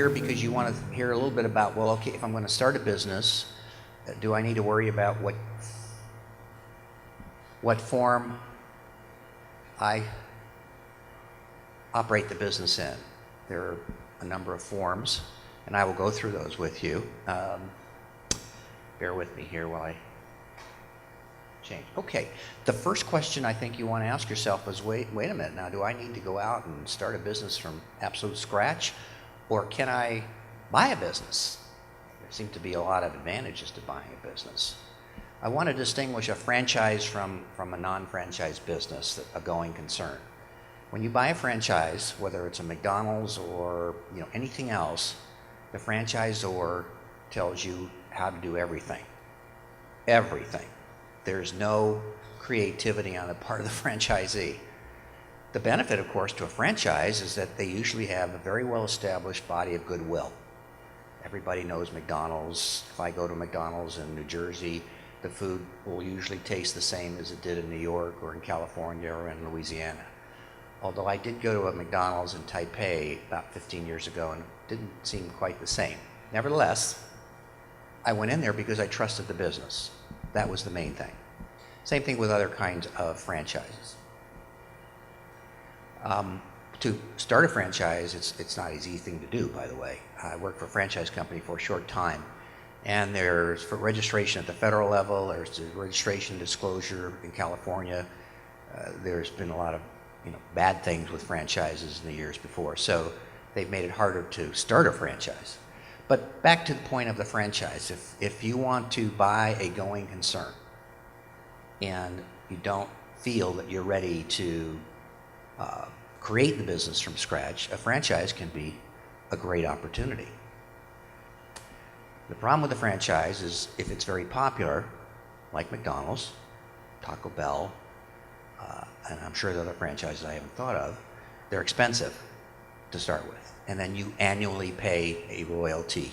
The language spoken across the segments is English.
here because you want to hear a little bit about, well, okay, if I'm going to start a business, do I need to worry about what form I operate the business in? There are a number of forms, and I will go through those with you. Bear with me here while I change. Okay, the first question I think you want to ask yourself is, wait a minute, now do I need to go out and start a business from absolute scratch, or can I buy a business? There seem to be a lot of advantages to buying a business. I want to distinguish a franchise from a non-franchise business, a going concern. When you buy a franchise, whether it's a McDonald's or anything else, the franchisor tells you how to do everything. Everything. There's no creativity on the part of the franchisee. The benefit, of course, to a franchise is that they usually have a very well-established body of goodwill. Everybody knows McDonald's. If I go to McDonald's in New Jersey, the food will usually taste the same as it did in New York or in California or in Louisiana. Although I did go to a McDonald's in Taipei about 15 years ago and it didn't seem quite the same. Nevertheless, I went in there because I trusted the business. That was the main thing. Same thing with other kinds of franchises. To start a franchise, it's not an easy thing to do, by the way. I worked for a franchise company for a short time, and there's for registration at the federal level, there's registration disclosure in California. There's been a lot of bad things with franchises in the years before, so they've made it harder to start a franchise. But back to the point of the franchise, if you want to buy a going concern and you don't feel that you're ready to create the business from scratch, a franchise can be a great opportunity. The problem with the franchise is if it's very popular, like McDonald's, Taco Bell, and I'm sure there are other franchises I haven't thought of, they're expensive to start with. And then you annually pay a royalty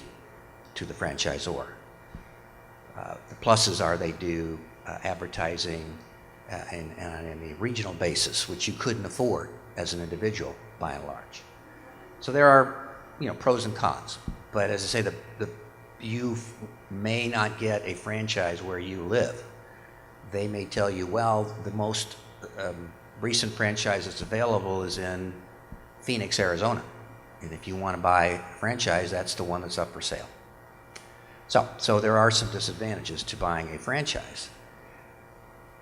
to the franchisor. The pluses are they do advertising and on a regional basis, which you couldn't afford as an individual by and large. So there are pros and cons. But as I say, you may not get a franchise where you live. They may tell you, well, the most recent franchise that's available is in Phoenix, Arizona. And if you want to buy a franchise, that's the one that's up for sale. So there are some disadvantages to buying a franchise.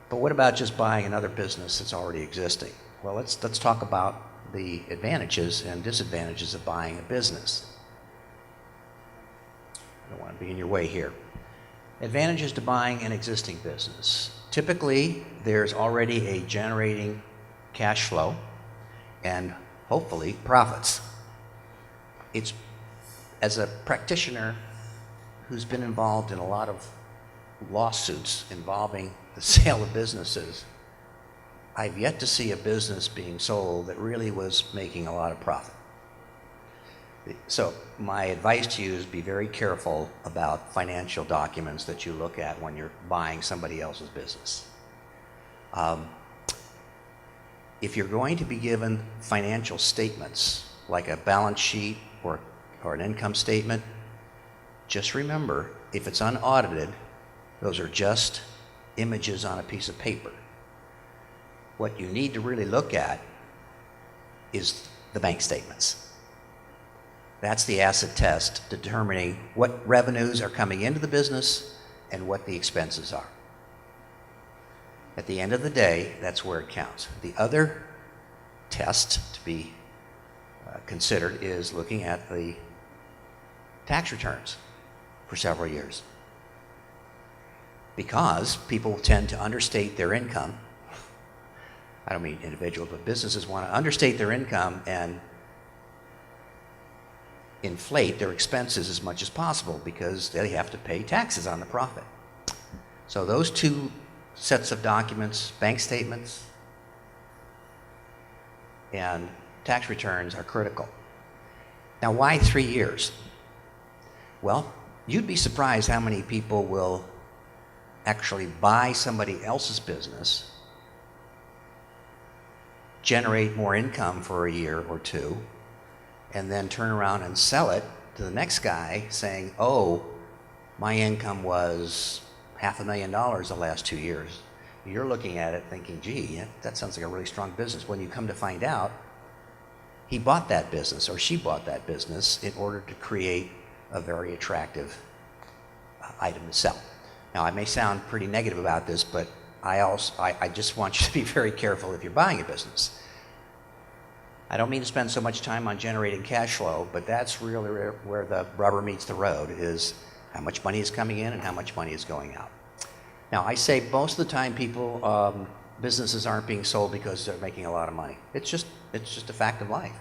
But what about just buying another business that's already existing? Well, let's talk about the advantages and disadvantages of buying a business. I don't want to be in your way here. Advantages to buying an existing business. Typically, there's already a generating cash flow and hopefully profits. It's, as a practitioner who's been involved in a lot of lawsuits involving the sale of businesses, I've yet to see a business being sold that really was making a lot of profit. So my advice to you is be very careful about financial documents that you look at when you're buying somebody else's business. If you're going to be given financial statements, like a balance sheet or an income statement, just remember, if it's unaudited, those are just images on a piece of paper. What you need to really look at is the bank statements. That's the asset test, determining what revenues are coming into the business and what the expenses are. At the end of the day, that's where it counts. The other test to be considered is looking at the tax returns for several years, because people tend to understate their income. I don't mean individuals, but businesses want to understate their income and inflate their expenses as much as possible because they have to pay taxes on the profit. So those two sets of documents, bank statements and tax returns, are critical. Now, why 3 years? Well, you'd be surprised how many people will actually buy somebody else's business, generate more income for a year or two, and then turn around and sell it to the next guy saying, oh, my income was $500,000 the last 2 years. You're looking at it thinking, gee, that sounds like a really strong business. When you come to find out, he bought that business or she bought that business in order to create a very attractive item to sell. Now, I may sound pretty negative about this, but I just want you to be very careful if you're buying a business. I don't mean to spend so much time on generating cash flow, but that's really where the rubber meets the road, is how much money is coming in and how much money is going out. Now, I say most of the time businesses aren't being sold because they're making a lot of money. It's just a fact of life.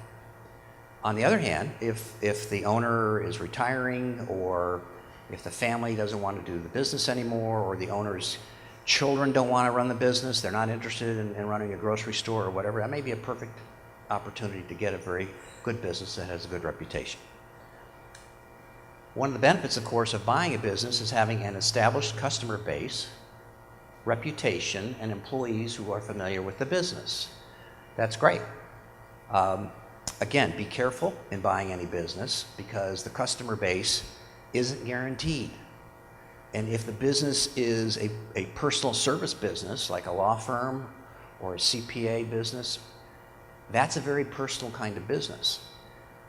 On the other hand, if the owner is retiring, or if the family doesn't want to do the business anymore, or the owner's children don't want to run the business, they're not interested in running a grocery store or whatever, that may be a perfect opportunity to get a very good business that has a good reputation. One of the benefits, of course, of buying a business is having an established customer base, reputation, and employees who are familiar with the business. That's great. Again, be careful in buying any business, because the customer base isn't guaranteed. And if the business is a personal service business, like a law firm or a CPA business, that's a very personal kind of business.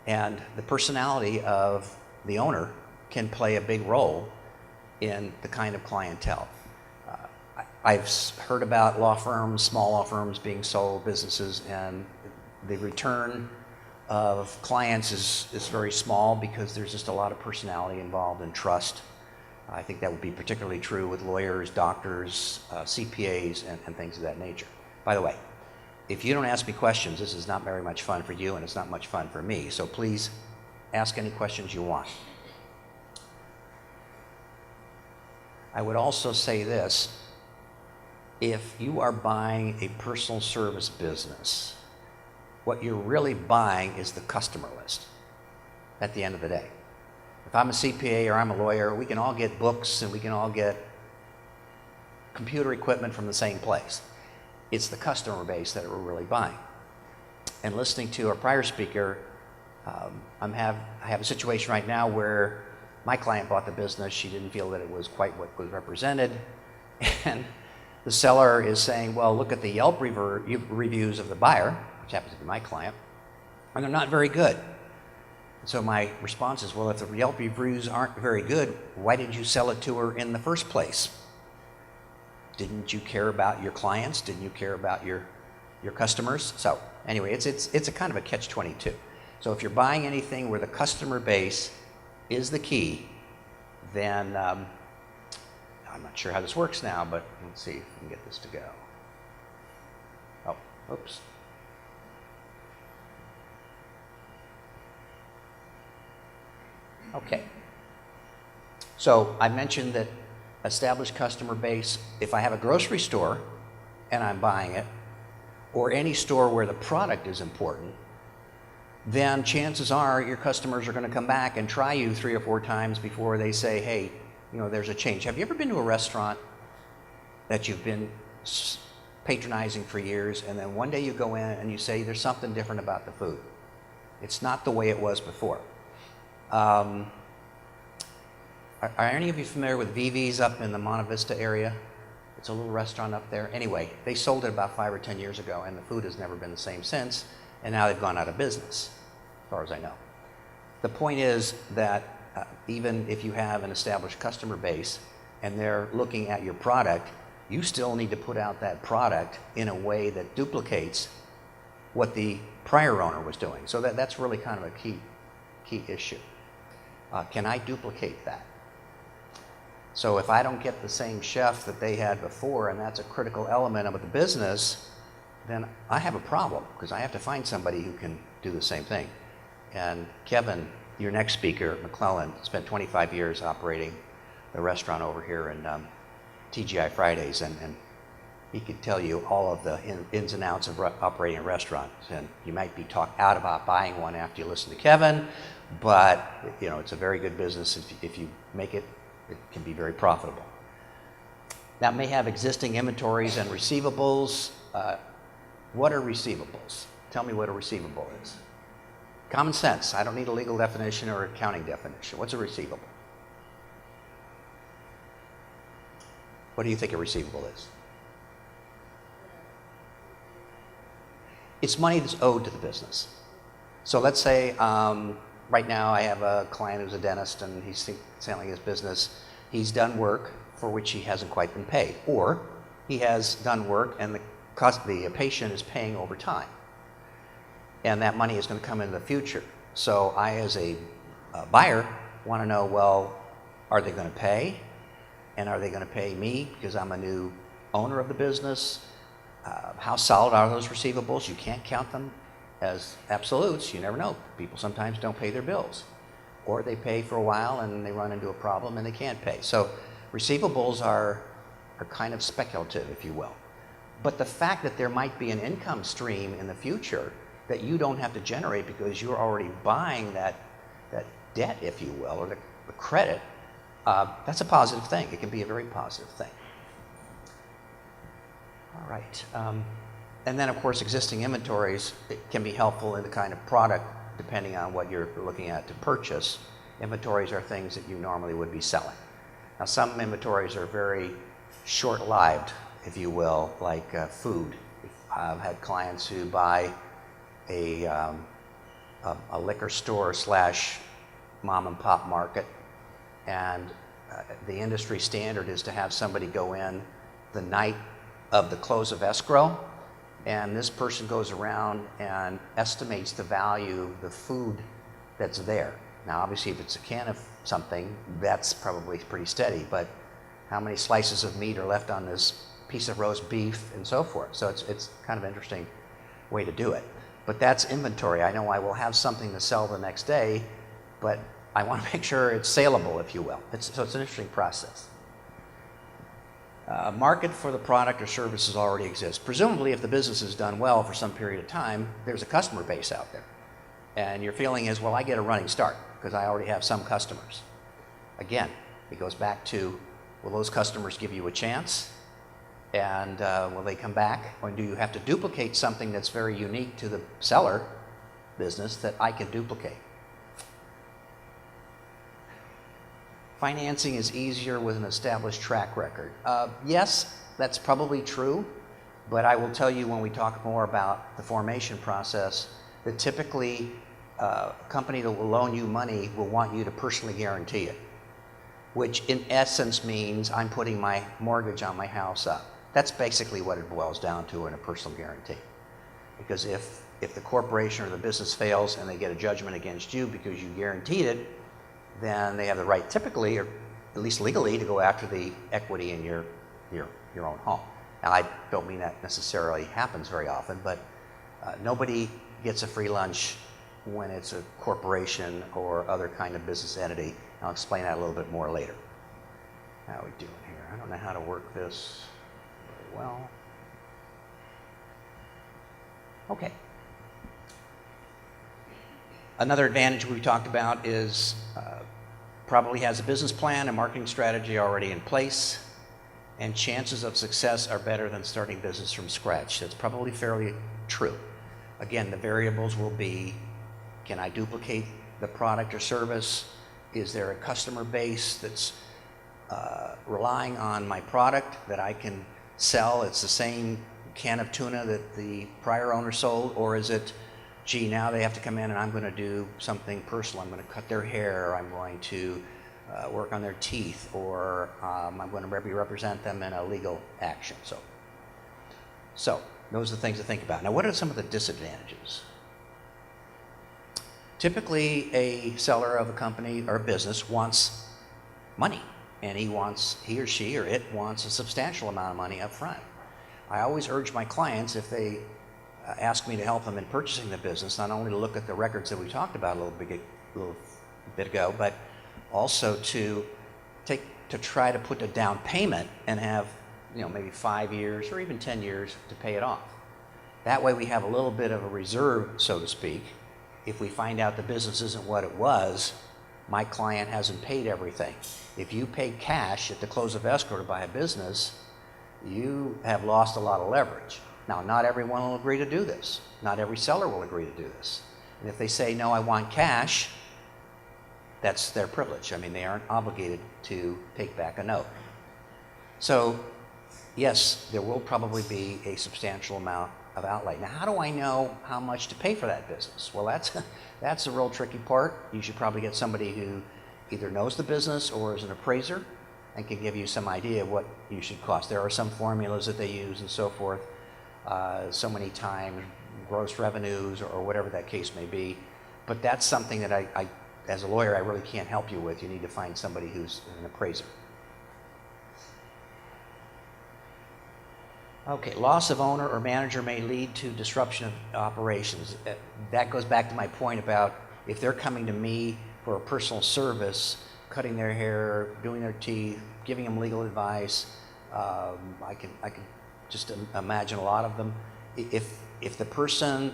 And the personality of the owner can play a big role in the kind of clientele. I've heard about law firms, small law firms being sold, businesses, and the return of clients is very small because there's just a lot of personality involved and trust. I think that would be particularly true with lawyers, doctors, CPAs, and things of that nature. By the way, if you don't ask me questions, this is not very much fun for you, and it's not much fun for me. So please ask any questions you want. I would also say this: if you are buying a personal service business, what you're really buying is the customer list at the end of the day. If I'm a CPA or I'm a lawyer, we can all get books and we can all get computer equipment from the same place. It's the customer base that we're really buying. And listening to our prior speaker, I have a situation right now where my client bought the business. She didn't feel that it was quite what was represented. And the seller is saying, well, look at the Yelp reviews of the buyer, which happens to be my client, and they're not very good. So my response is, well, if the Yelp reviews aren't very good, why did you sell it to her in the first place? Didn't you care about your clients? Didn't you care about your customers? So anyway, it's a kind of a catch-22. So if you're buying anything where the customer base is the key, then I'm not sure how this works now, but let's see if we can get this to go. Oh, oops. Okay. So I mentioned that established customer base, if I have a grocery store and I'm buying it, or any store where the product is important, then chances are your customers are going to come back and try you 3 or 4 times before they say, hey, there's a change. Have you ever been to a restaurant that you've been patronizing for years, and then one day you go in and you say, there's something different about the food? It's not the way it was before. Are any of you familiar with Vivi's up in the Monte Vista area? It's a little restaurant up there. Anyway, they sold it about 5 or 10 years ago, and the food has never been the same since, and now they've gone out of business, as far as I know. The point is that even if you have an established customer base and they're looking at your product, you still need to put out that product in a way that duplicates what the prior owner was doing. So that's really kind of a key issue. Can I duplicate that? So if I don't get the same chef that they had before, and that's a critical element of the business, then I have a problem, because I have to find somebody who can do the same thing. And Kevin, your next speaker, McClellan, spent 25 years operating the restaurant over here in TGI Fridays, and he could tell you all of the ins and outs of operating a restaurant. And you might be talked out about buying one after you listen to Kevin, but it's a very good business. If you make it, it can be very profitable. That may have existing inventories and receivables. What are receivables? Tell me what a receivable is. Common sense. I don't need a legal definition or accounting definition. What's a receivable? What do you think a receivable is? It's money that's owed to the business. So let's say right now I have a client who's a dentist and he's selling his business. He's done work for which he hasn't quite been paid, or he has done work and the patient is paying over time. And that money is going to come in the future. So I, as a buyer, want to know, well, are they going to pay? And are they going to pay me because I'm a new owner of the business? How solid are those receivables? You can't count them as absolutes. You never know. People sometimes don't pay their bills. Or they pay for a while and they run into a problem and they can't pay. So receivables are kind of speculative, if you will. But the fact that there might be an income stream in the future that you don't have to generate because you're already buying that debt, if you will, or the credit, that's a positive thing. It can be a very positive thing. All right. And then, of course, existing inventories can be helpful in the kind of product, depending on what you're looking at to purchase. Inventories are things that you normally would be selling. Now, some inventories are very short-lived, if you will, like food. I've had clients who buy a liquor store / mom and pop market, and the industry standard is to have somebody go in the night of the close of escrow, and this person goes around and estimates the value of the food that's there. Now, obviously, if it's a can of something, that's probably pretty steady, but how many slices of meat are left on this piece of roast beef and so forth. So it's kind of an interesting way to do it. But that's inventory. I know I will have something to sell the next day, but I want to make sure it's saleable, if you will. So it's an interesting process. Market for the product or services already exists. Presumably, if the business is done well for some period of time, there's a customer base out there. And your feeling is, well, I get a running start because I already have some customers. Again, it goes back to, will those customers give you a chance? And will they come back? Or do you have to duplicate something that's very unique to the seller business that I can duplicate? Financing is easier with an established track record. Yes, that's probably true, but I will tell you when we talk more about the formation process that typically a company that will loan you money will want you to personally guarantee it, which in essence means I'm putting my mortgage on my house up. That's basically what it boils down to in a personal guarantee. Because if the corporation or the business fails and they get a judgment against you because you guaranteed it, then they have the right typically, or at least legally, to go after the equity in your own home. Now, I don't mean that necessarily happens very often, but nobody gets a free lunch when it's a corporation or other kind of business entity. I'll explain that a little bit more later. How are we doing here? I don't know how to work this very well. Okay. Another advantage we talked about is probably has a business plan and marketing strategy already in place, and chances of success are better than starting business from scratch. That's probably fairly true. Again, the variables will be, can I duplicate the product or service? Is there a customer base that's relying on my product that I can sell? It's the same can of tuna that the prior owner sold, or is it, gee, now they have to come in and I'm going to do something personal. I'm going to cut their hair, or I'm going to work on their teeth, or I'm going to represent them in a legal action. So those are the things to think about. Now, what are some of the disadvantages? Typically, a seller of a company or a business wants money, and he or she or it wants a substantial amount of money up front. I always urge my clients, if they ask me to help them in purchasing the business, not only to look at the records that we talked about a little bit ago, but also to try to put a down payment and have, maybe 5 years or even 10 years to pay it off. That way we have a little bit of a reserve, so to speak. If we find out the business isn't what it was, my client hasn't paid everything. If you pay cash at the close of escrow to buy a business, you have lost a lot of leverage. Now, not everyone will agree to do this. Not every seller will agree to do this. And if they say, no, I want cash, that's their privilege. I mean, they aren't obligated to take back a note. So, yes, there will probably be a substantial amount of outlay. Now, how do I know how much to pay for that business? Well, that's the real tricky part. You should probably get somebody who either knows the business or is an appraiser and can give you some idea of what you should cost. There are some formulas that they use and so forth, so many times, gross revenues or whatever that case may be. But that's something that I as a lawyer, I really can't help you with. You need to find somebody who's an appraiser. Okay, loss of owner or manager may lead to disruption of operations. That goes back to my point about if they're coming to me for a personal service, cutting their hair, doing their teeth, giving them legal advice. I can just imagine a lot of them. If the person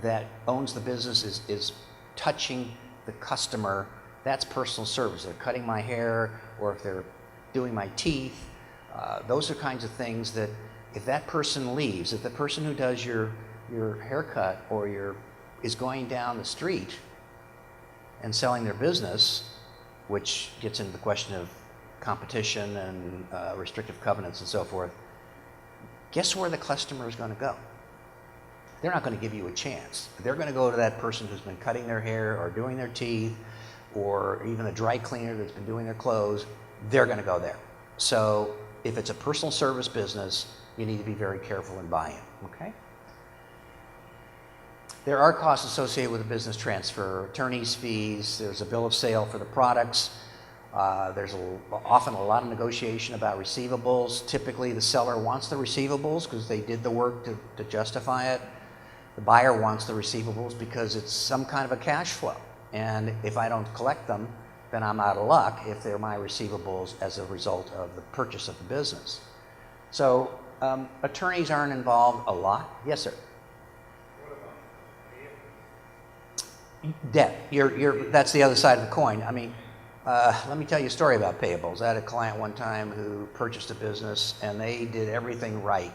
that owns the business is touching the customer, that's personal service. They're cutting my hair, or if they're doing my teeth, those are kinds of things that if that person leaves, if the person who does your haircut or is going down the street and selling their business, which gets into the question of competition and restrictive covenants and so forth, guess where the customer is going to go? They're not going to give you a chance. They're going to go to that person who's been cutting their hair or doing their teeth, or even a dry cleaner that's been doing their clothes. They're going to go there. So if it's a personal service business, you need to be very careful in buying, okay? There are costs associated with a business transfer, attorney's fees, there's a bill of sale for the products, there's often a lot of negotiation about receivables. Typically the seller wants the receivables because they did the work to justify it. The buyer wants the receivables because it's some kind of a cash flow. And if I don't collect them, then I'm out of luck if they're my receivables as a result of the purchase of the business. So attorneys aren't involved a lot. Yes, sir. What about Debt. That's the other side of the coin. I mean, let me tell you a story about payables. I had a client one time who purchased a business and they did everything right.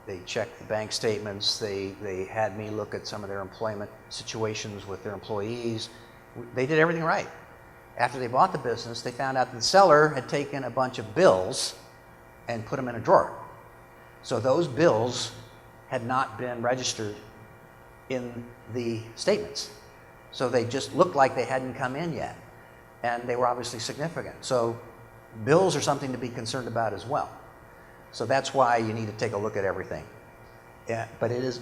They checked the bank statements. They had me look at some of their employment situations with their employees. They did everything right. After they bought the business, they found out that the seller had taken a bunch of bills and put them in a drawer. So those bills had not been registered in the statements. So they just looked like they hadn't come in yet. And they were obviously significant. So bills are something to be concerned about as well. So that's why you need to take a look at everything. Yeah, but it is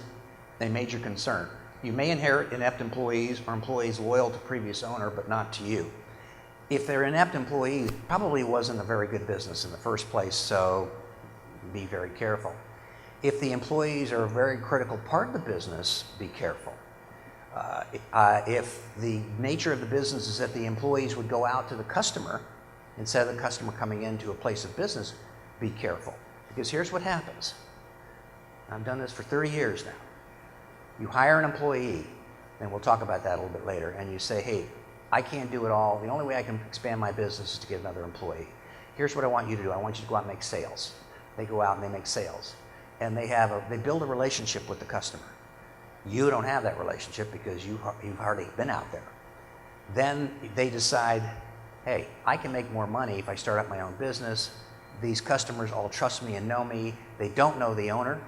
a major concern. You may inherit inept employees or employees loyal to previous owner, but not to you. If they're inept employees, probably wasn't a very good business in the first place, so be very careful. If the employees are a very critical part of the business, be careful. If the nature of the business is that the employees would go out to the customer instead of the customer coming into a place of business, be careful. Because here's what happens. I've done this for 30 years now. You hire an employee, and we'll talk about that a little bit later, and you say, hey, I can't do it all. The only way I can expand my business is to get another employee. Here's what I want you to do. I want you to go out and make sales. They go out and they make sales. And they build a relationship with the customer. You don't have that relationship because you've hardly been out there. Then they decide, hey, I can make more money if I start up my own business. These customers all trust me and know me. They don't know the owner.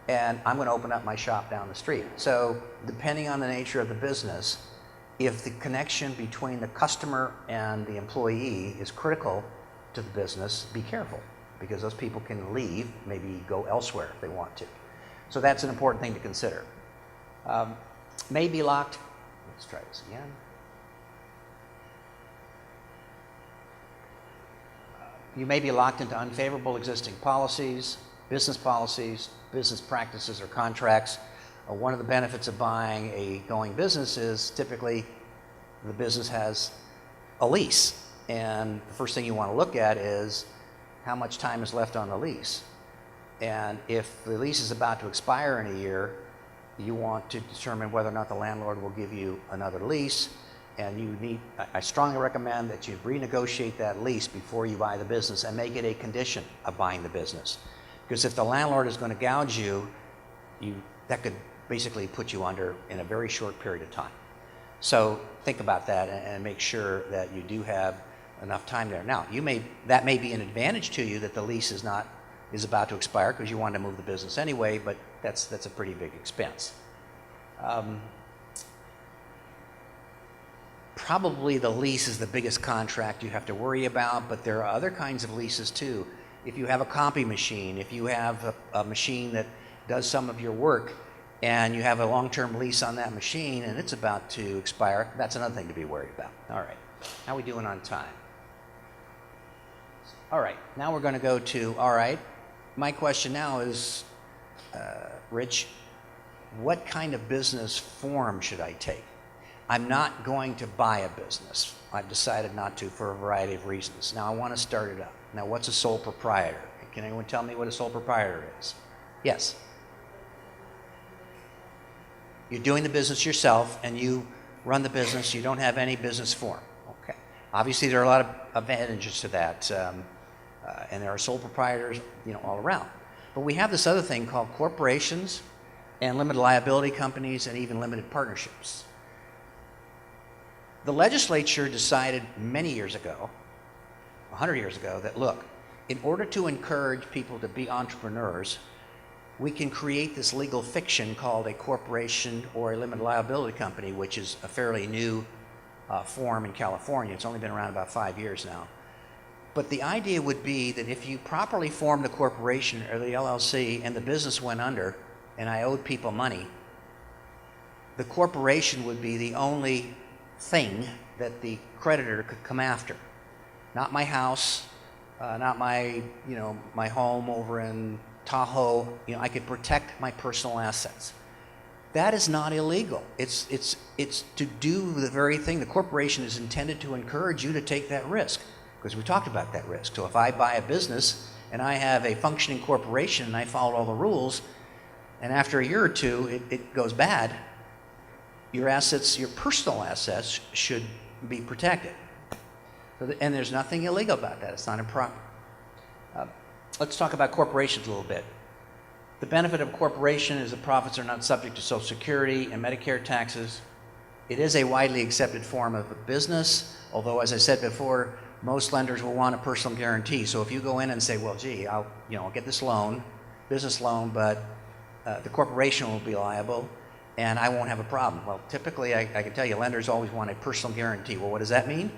And I'm going to open up my shop down the street. So depending on the nature of the business, if the connection between the customer and the employee is critical to the business, be careful, because those people can leave, maybe go elsewhere if they want to. So that's an important thing to consider. May be locked. Let's try this again. You may be locked into unfavorable existing policies, business practices, or contracts. One of the benefits of buying a going business is typically the business has a lease. And the first thing you want to look at is how much time is left on the lease. And if the lease is about to expire in a year, you want to determine whether or not the landlord will give you another lease. And I strongly recommend that you renegotiate that lease before you buy the business and make it a condition of buying the business. Because if the landlord is going to gouge you, that could basically put you under in a very short period of time. So think about that and make sure that you do have enough time there. Now, that may be an advantage to you that the lease is about to expire because you want to move the business anyway, but that's a pretty big expense. Probably the lease is the biggest contract you have to worry about, but there are other kinds of leases too. If you have a copy machine, if you have a machine that does some of your work, and you have a long-term lease on that machine and it's about to expire, that's another thing to be worried about. All right, how are we doing on time? All right, now we're going to go to, all right, my question now is, Rich, what kind of business form should I take? I'm not going to buy a business. I've decided not to for a variety of reasons. Now I want to start it up. Now what's a sole proprietor? Can anyone tell me what a sole proprietor is? Yes. You're doing the business yourself and you run the business, you don't have any business form. Okay. Obviously there are a lot of advantages to that, and there are sole proprietors, all around. But we have this other thing called corporations and limited liability companies and even limited partnerships. The legislature decided many years ago, 100 years ago, that look, in order to encourage people to be entrepreneurs, we can create this legal fiction called a corporation or a limited liability company, which is a fairly new form in California. It's only been around about 5 years now. But the idea would be that if you properly formed the corporation or the LLC and the business went under and I owed people money, the corporation would be the only thing that the creditor could come after. Not my house, not my, my home over in Tahoe. I could protect my personal assets. That is not illegal. It's to do the very thing. The corporation is intended to encourage you to take that risk, because we talked about that risk. So if I buy a business and I have a functioning corporation and I followed all the rules, and after a year or two it goes bad, your assets, your personal assets, should be protected. And there's nothing illegal about that. It's not improper. Let's talk about corporations a little bit. The benefit of a corporation is the profits are not subject to Social Security and Medicare taxes. It is a widely accepted form of a business, although, as I said before, most lenders will want a personal guarantee. So if you go in and say, well, gee, I'll get this loan, business loan, but the corporation will be liable, and I won't have a problem. Well, typically, I can tell you, lenders always want a personal guarantee. Well, what does that mean?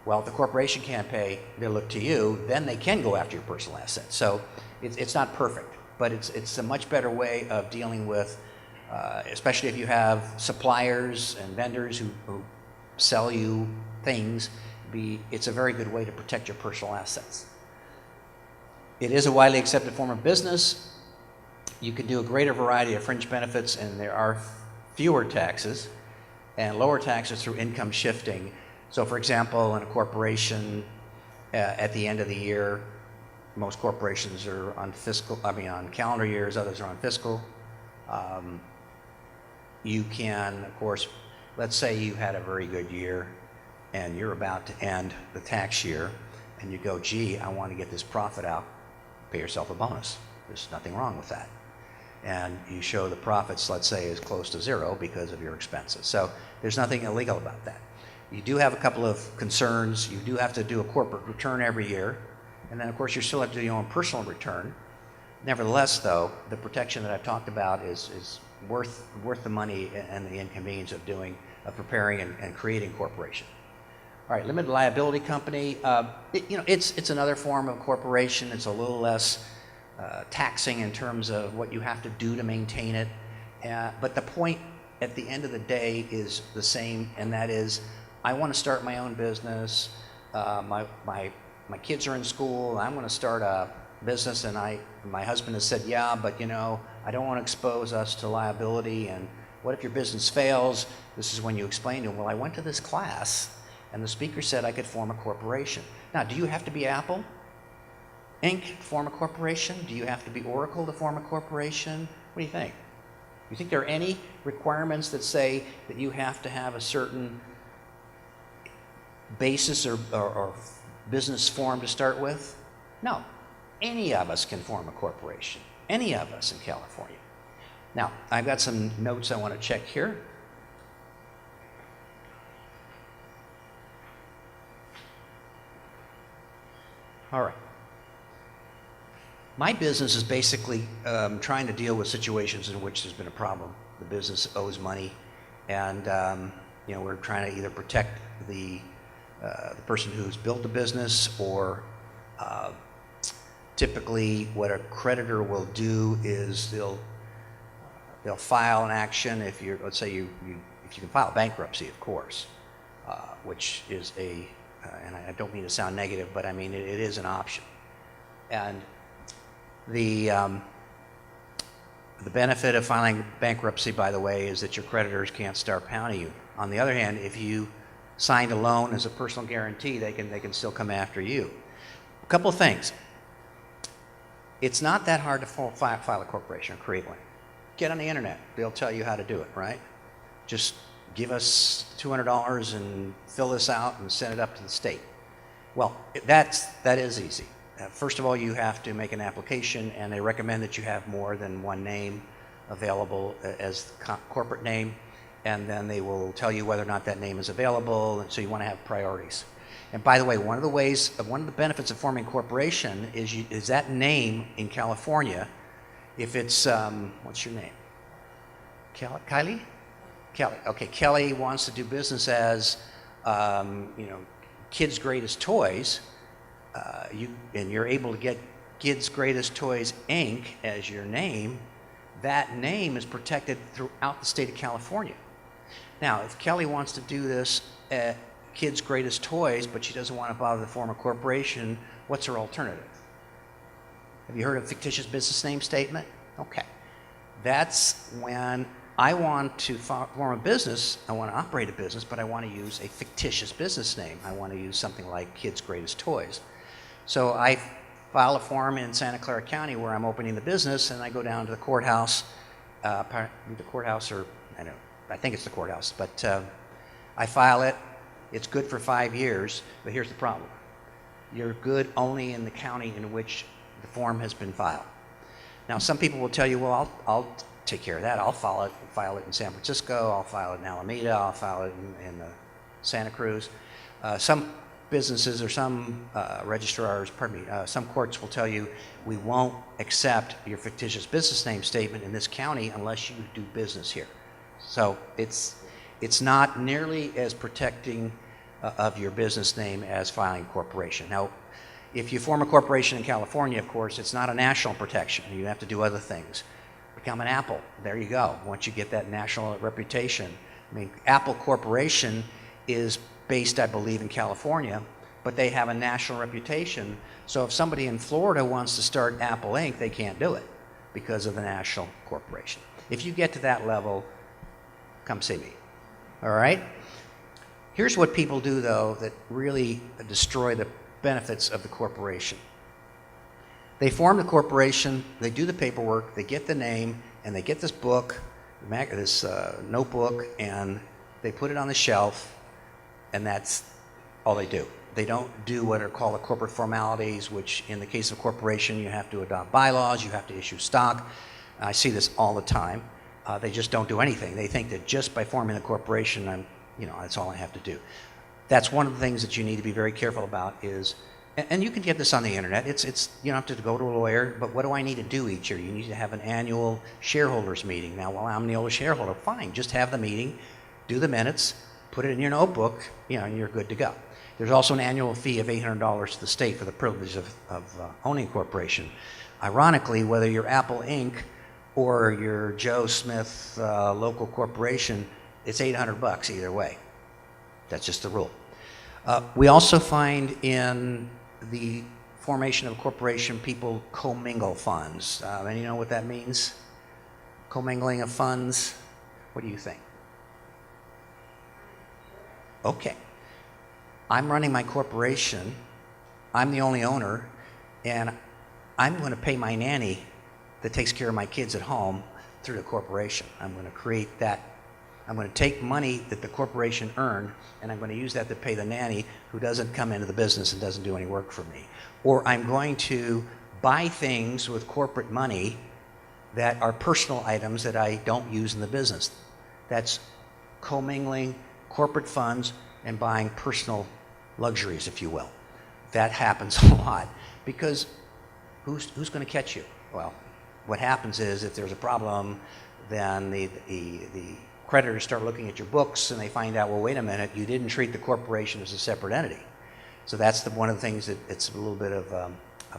Well, if the corporation can't pay, they look to you, then they can go after your personal assets. So it's not perfect, but it's a much better way of dealing with, especially if you have suppliers and vendors who sell you things, it's a very good way to protect your personal assets. It is a widely accepted form of business. You can do a greater variety of fringe benefits, and there are fewer taxes and lower taxes through income shifting. So for example, in a corporation, at the end of the year, most corporations are on on calendar years, others are on fiscal. You can, of course, let's say you had a very good year and you're about to end the tax year and you go, gee, I want to get this profit out, pay yourself a bonus. There's nothing wrong with that. And you show the profits, let's say, is close to zero because of your expenses. So there's nothing illegal about that. You do have a couple of concerns. You do have to do a corporate return every year. And then, of course, you still have to do your own personal return. Nevertheless, though, the protection that I've talked about is worth the money and the inconvenience of preparing and creating a corporation. All right, limited liability company. It's another form of corporation. It's a little less taxing in terms of what you have to do to maintain it. But the point at the end of the day is the same, and that is, I want to start my own business. My kids are in school. I'm going to start a business, and my husband has said, yeah, but I don't want to expose us to liability. And what if your business fails? This is when you explain to him, well, I went to this class, and the speaker said I could form a corporation. Now, do you have to be Apple Inc. to form a corporation? Do you have to be Oracle to form a corporation? What do you think? Do you think there are any requirements that say that you have to have a certain basis or business form to start with? No. Any of us can form a corporation. Any of us in California. Now, I've got some notes I want to check here. All right. My business is basically trying to deal with situations in which there's been a problem. The business owes money, and you know, we're trying to either protect the person who's built the business, or typically what a creditor will do is they'll file an action. If you're, let's say if you can file bankruptcy, of course, which is and I don't mean to sound negative, but I mean it is an option. And the benefit of filing bankruptcy, by the way, is that your creditors can't start pounding you. On the other hand, if you signed a loan as a personal guarantee, they can still come after you. A couple of things. It's not that hard to file a corporation or create one. Get on the internet. They'll tell you how to do it, right? Just give us $200 and fill this out and send it up to the state. Well, that is easy. First of all, you have to make an application, and they recommend that you have more than one name available as the corporate name, and then they will tell you whether or not that name is available, and so you want to have priorities. And by the way, one of the benefits of forming a corporation is that name in California. If it's what's your name? Kylie? Kelly. Okay, Kelly wants to do business as you know, Kids Greatest Toys. You're able to get Kids Greatest Toys Inc. as your name. That name is protected throughout the state of California. Now, if Kelly wants to do this at Kids Greatest Toys, but she doesn't want to bother to form a corporation, what's her alternative? Have you heard of fictitious business name statement? Okay. That's when I want to form a business, I want to operate a business, but I want to use a fictitious business name. I want to use something like Kids Greatest Toys. So I file a form in Santa Clara County where I'm opening the business, and I go down to the courthouse, I think it's the courthouse, but I file it. It's good for 5 years, but here's the problem. You're good only in the county in which the form has been filed. Now, some people will tell you, well, I'll take care of that. I'll file it in San Francisco, I'll file it in Alameda, I'll file it in Santa Cruz. Some businesses or some registrars, some courts will tell you, we won't accept your fictitious business name statement in this county unless you do business here. So it's not nearly as protecting of your business name as filing a corporation. Now, if you form a corporation in California, of course, it's not a national protection. You have to do other things. Become an Apple. There you go. Once you get that national reputation. I mean, Apple Corporation is based, I believe, in California, but they have a national reputation. So if somebody in Florida wants to start Apple Inc., they can't do it because of the national corporation. If you get to that level, come see me. All right? Here's what people do, though, that really destroy the benefits of the corporation. They form the corporation, they do the paperwork, they get the name, and they get this book, this notebook, and they put it on the shelf, and that's all they do. They don't do what are called the corporate formalities, which in the case of a corporation, you have to adopt bylaws, you have to issue stock. I see this all the time. They just don't do anything. They think that just by forming the corporation, that's all I have to do. That's one of the things that you need to be very careful about is, and you can get this on the internet, you don't have to go to a lawyer, but what do I need to do each year? You need to have an annual shareholders meeting. Now, well, I'm the oldest shareholder, fine, just have the meeting, do the minutes, put it in your notebook, and you're good to go. There's also an annual fee of $800 to the state for the privilege of owning a corporation. Ironically, whether you're Apple Inc. or your Joe Smith local corporation, it's $800 either way. That's just the rule. We also find in the formation of a corporation, people commingle funds. And you know what that means? Commingling of funds? What do you think? Okay. I'm running my corporation. I'm the only owner, and I'm going to pay my nanny that takes care of my kids at home through the corporation. I'm going to create that. I'm going to take money that the corporation earned, and I'm going to use that to pay the nanny who doesn't come into the business and doesn't do any work for me. Or I'm going to buy things with corporate money that are personal items that I don't use in the business. That's commingling corporate funds and buying personal luxuries, if you will. That happens a lot because who's going to catch you? Well, what happens is if there's a problem, then the creditors start looking at your books and they find out, well, wait a minute, you didn't treat the corporation as a separate entity. So that's one of the things that it's a little bit of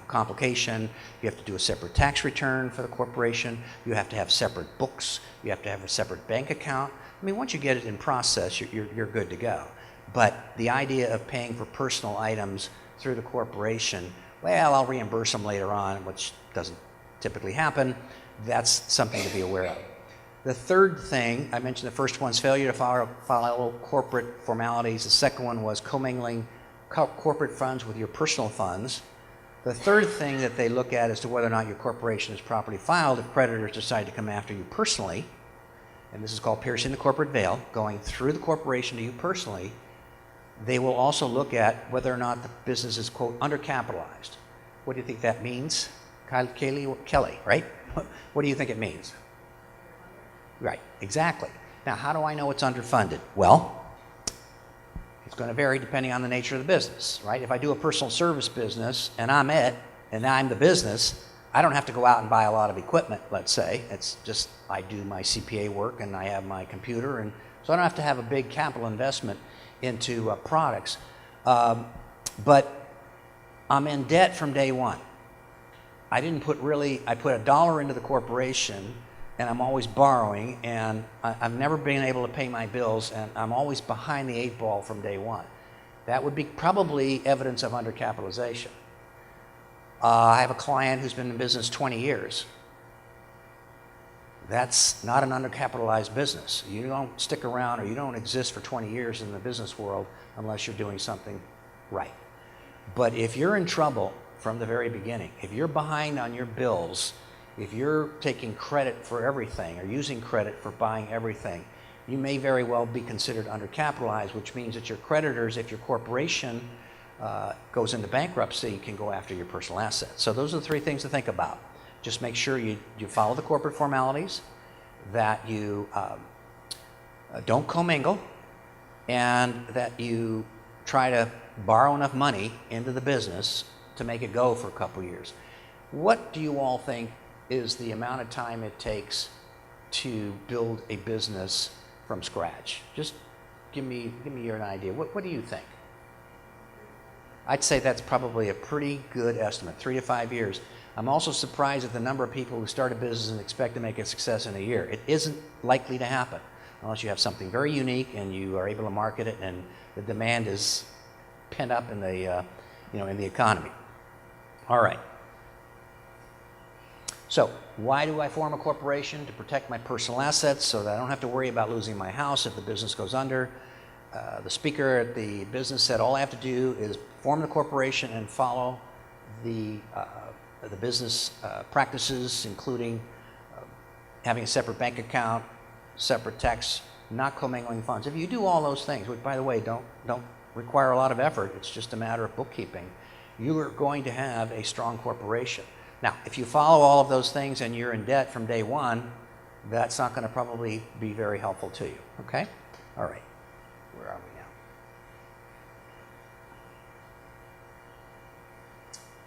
complication. You have to do a separate tax return for the corporation. You have to have separate books. You have to have a separate bank account. I mean, once you get it in process, you're good to go. But the idea of paying for personal items through the corporation, well, I'll reimburse them later on, which doesn't typically happen. That's something to be aware of. The third thing, I mentioned the first one's failure to follow corporate formalities. The second one was commingling corporate funds with your personal funds. The third thing that they look at as to whether or not your corporation is properly filed if creditors decide to come after you personally, and this is called piercing the corporate veil, going through the corporation to you personally. They will also look at whether or not the business is, quote, undercapitalized. What do you think that means? Kelly, right? What do you think it means? Right, exactly. Now, how do I know it's underfunded? Well, it's going to vary depending on the nature of the business, right? If I do a personal service business and I'm the business, I don't have to go out and buy a lot of equipment, let's say. It's just I do my CPA work and I have my computer, and so I don't have to have a big capital investment into products. But I'm in debt from day one. I put $1 into the corporation, and I'm always borrowing, and I've never been able to pay my bills, and I'm always behind the 8 ball from day one. That would be probably evidence of undercapitalization. I have a client who's been in business 20 years. That's not an undercapitalized business. You don't stick around or you don't exist for 20 years in the business world unless you're doing something right. But if you're in trouble from the very beginning, if you're behind on your bills, if you're taking credit for everything or using credit for buying everything, you may very well be considered undercapitalized, which means that your creditors, if your corporation goes into bankruptcy, can go after your personal assets. So those are the 3 things to think about. Just make sure you follow the corporate formalities, that you don't commingle, and that you try to borrow enough money into the business to make it go for a couple years. What do you all think is the amount of time it takes to build a business from scratch? Just give me an idea. What do you think? I'd say that's probably a pretty good estimate, 3 to 5 years. I'm also surprised at the number of people who start a business and expect to make a success in a year. It isn't likely to happen unless you have something very unique and you are able to market it and the demand is pent up in the in the economy. All right. So why do I form a corporation? To protect my personal assets so that I don't have to worry about losing my house if the business goes under. The speaker at the business said all I have to do is form the corporation and follow the business practices, including having a separate bank account, separate tax, not commingling funds. If you do all those things, which by the way don't require a lot of effort, it's just a matter of bookkeeping, you are going to have a strong corporation. Now, if you follow all of those things and you're in debt from day one, that's not going to probably be very helpful to you, okay? All right, where are we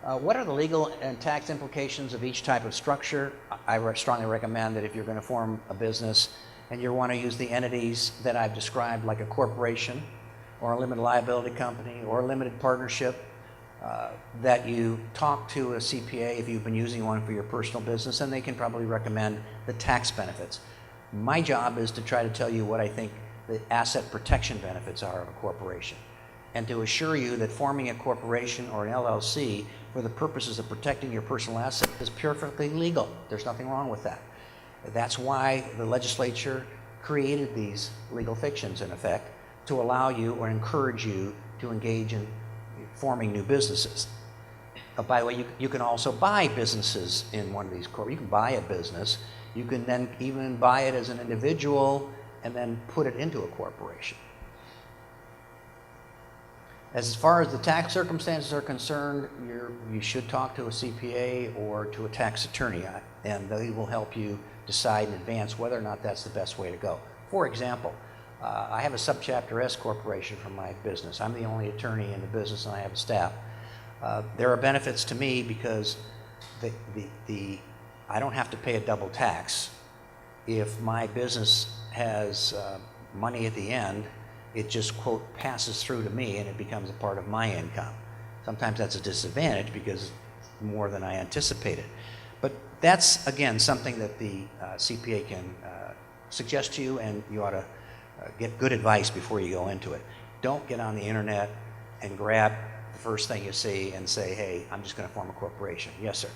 now? What are the legal and tax implications of each type of structure? I strongly recommend that if you're going to form a business and you want to use the entities that I've described, like a corporation or a limited liability company or a limited partnership, that you talk to a CPA if you've been using one for your personal business, and they can probably recommend the tax benefits. My job is to try to tell you what I think the asset protection benefits are of a corporation, and to assure you that forming a corporation or an LLC for the purposes of protecting your personal asset is perfectly legal. There's nothing wrong with that. That's why the legislature created these legal fictions, in effect, to allow you or encourage you to engage in forming new businesses. By the way, you can also buy businesses in one of these corporations. You can buy a business. You can then even buy it as an individual and then put it into a corporation. As far as the tax circumstances are concerned, you should talk to a CPA or to a tax attorney. and they will help you decide in advance whether or not that's the best way to go. For example, I have a subchapter S corporation for my business. I'm the only attorney in the business, and I have a staff. There are benefits to me because I don't have to pay a double tax. If my business has money at the end, it just, quote, passes through to me and it becomes a part of my income. Sometimes that's a disadvantage because it's more than I anticipated. But that's, again, something that the CPA can suggest to you, and you ought to get good advice before you go into it. Don't get on the internet and grab the first thing you see and say, hey, I'm just going to form a corporation. Yes, sir.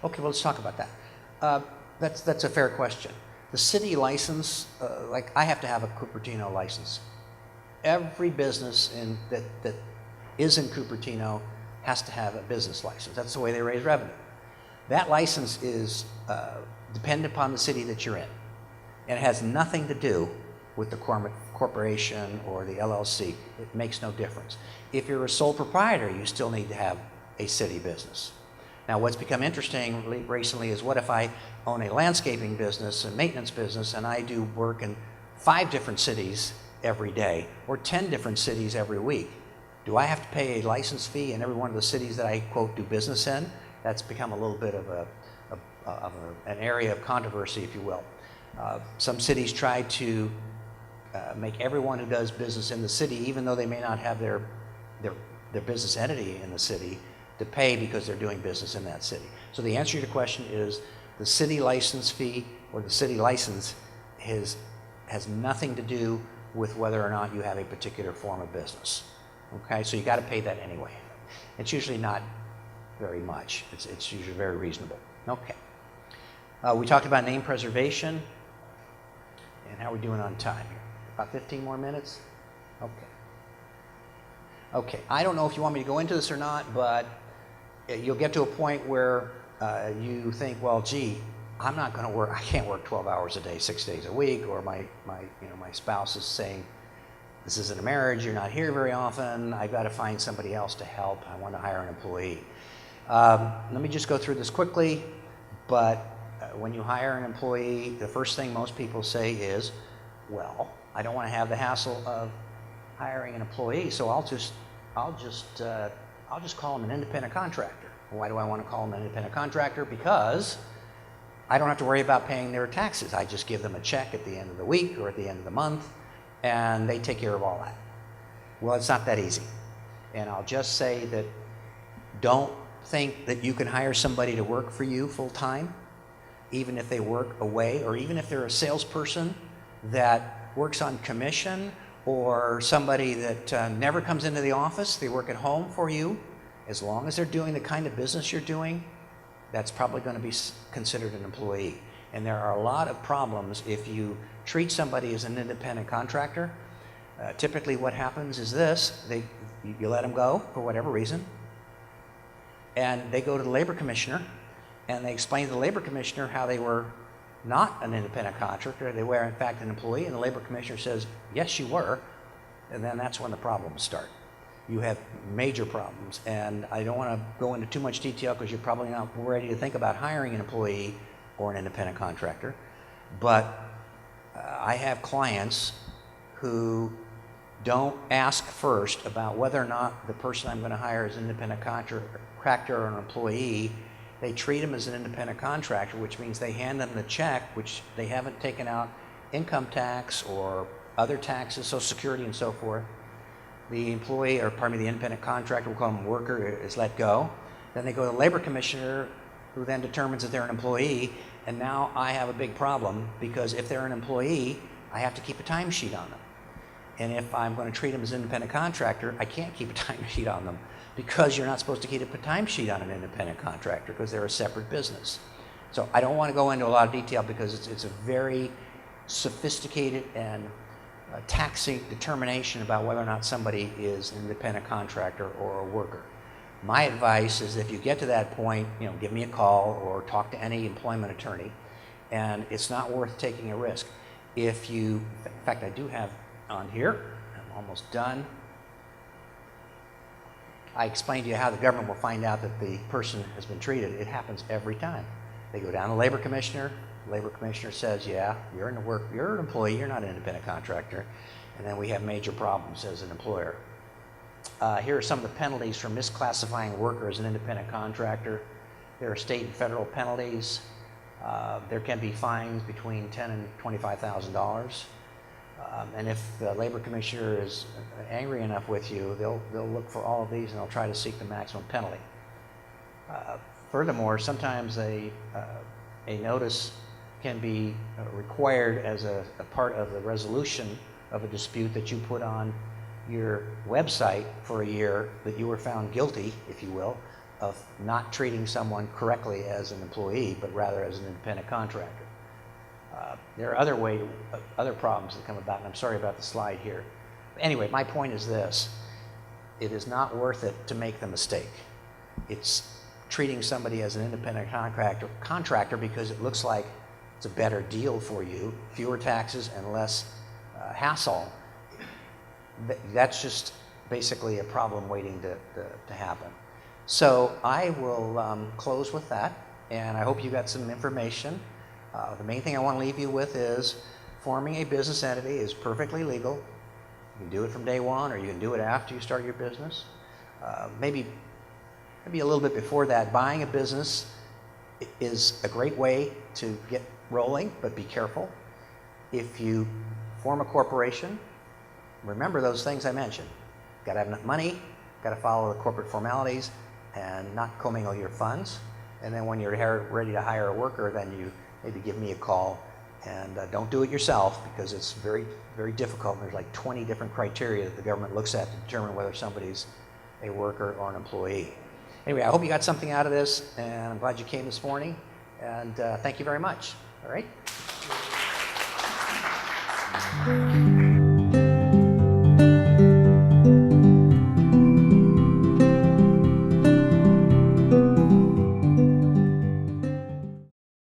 Okay, well, let's talk about that. That's a fair question. The city license, like I have to have a Cupertino license. Every business that is in Cupertino has to have a business license. That's the way they raise revenue. That license is dependent upon the city that you're in. And it has nothing to do with the corporation or the LLC. It makes no difference. If you're a sole proprietor, you still need to have a city business. Now, what's become interesting recently is what if I own a landscaping business, a maintenance business, and I do work in 5 different cities every day or 10 different cities every week? Do I have to pay a license fee in every one of the cities that I, quote, do business in? That's become a little bit of an area of controversy, if you will. Some cities try to make everyone who does business in the city, even though they may not have their business entity in the city, to pay because they're doing business in that city. So the answer to your question is the city license fee or the city license has nothing to do with whether or not you have a particular form of business. Okay, so you got to pay that anyway. It's usually not very much. It's usually very reasonable. Okay. We talked about name preservation, and how are we doing on time here? About 15 more minutes? Okay. Okay, I don't know if you want me to go into this or not, but you'll get to a point where you think, well, gee, I'm not going to work, I can't work 12 hours a day, 6 days a week, or my spouse is saying, this isn't a marriage, you're not here very often, I've got to find somebody else to help, I want to hire an employee. Let me just go through this quickly, but when you hire an employee, the first thing most people say is, well, I don't want to have the hassle of hiring an employee, so I'll just call him an independent contractor. Why do I want to call him an independent contractor? Because I don't have to worry about paying their taxes. I just give them a check at the end of the week or at the end of the month, and they take care of all that. Well, it's not that easy. And I'll just say that don't think that you can hire somebody to work for you full time, even if they work away, or even if they're a salesperson that works on commission, or somebody that never comes into the office, they work at home for you. As long as they're doing the kind of business you're doing, that's probably going to be considered an employee. And there are a lot of problems if you treat somebody as an independent contractor. Typically what happens is this, you let them go for whatever reason, and they go to the labor commissioner, and they explain to the labor commissioner how they were not an independent contractor, they were in fact an employee, and the labor commissioner says, yes, you were, and then that's when the problems start. You have major problems, and I don't want to go into too much detail because you're probably not ready to think about hiring an employee or an independent contractor, but I have clients who don't ask first about whether or not the person I'm going to hire is an independent contractor or an employee. They treat them as an independent contractor, which means they hand them the check, which they haven't taken out income tax or other taxes, Social Security and so forth. The employee, or pardon me, the independent contractor, we'll call them worker, is let go. Then they go to the labor commissioner, who then determines that they're an employee, and now I have a big problem because if they're an employee, I have to keep a timesheet on them. And if I'm going to treat them as an independent contractor, I can't keep a timesheet on them because you're not supposed to keep a timesheet on an independent contractor because they're a separate business. So I don't want to go into a lot of detail because it's a very sophisticated and taxing determination about whether or not somebody is an independent contractor or a worker. My advice is if you get to that point, give me a call or talk to any employment attorney, and it's not worth taking a risk. In fact, I do have on here, I'm almost done. I explained to you how the government will find out that the person has been treated. It happens every time. They go down to Labor Commissioner. Labor Commissioner says, yeah, you're an employee, you're not an independent contractor. And then we have major problems as an employer. Here are some of the penalties for misclassifying worker as an independent contractor. There are state and federal penalties. There can be fines between $10,000 and $25,000. And if the Labor Commissioner is angry enough with you, they'll look for all of these and they'll try to seek the maximum penalty. Furthermore, sometimes a notice can be required as a part of the resolution of a dispute that you put on your website for a year, that you were found guilty, if you will, of not treating someone correctly as an employee, but rather as an independent contractor. There are other problems that come about, and I'm sorry about the slide here. Anyway, my point is this. It is not worth it to make the mistake. It's treating somebody as an independent contractor because it looks like it's a better deal for you, fewer taxes and less hassle. That's just basically a problem waiting to happen. So I will close with that, and I hope you got some information. The main thing I want to leave you with is forming a business entity is perfectly legal. You can do it from day one, or you can do it after you start your business. Maybe a little bit before that. Buying a business is a great way to get rolling, but be careful. If you form a corporation, remember those things I mentioned. Got to have enough money, got to follow the corporate formalities, and not commingle your funds. And then when you're ready to hire a worker, then you maybe give me a call. And don't do it yourself, because it's very, very difficult. There's like 20 different criteria that the government looks at to determine whether somebody's a worker or an employee. Anyway, I hope you got something out of this, and I'm glad you came this morning. And thank you very much. All right.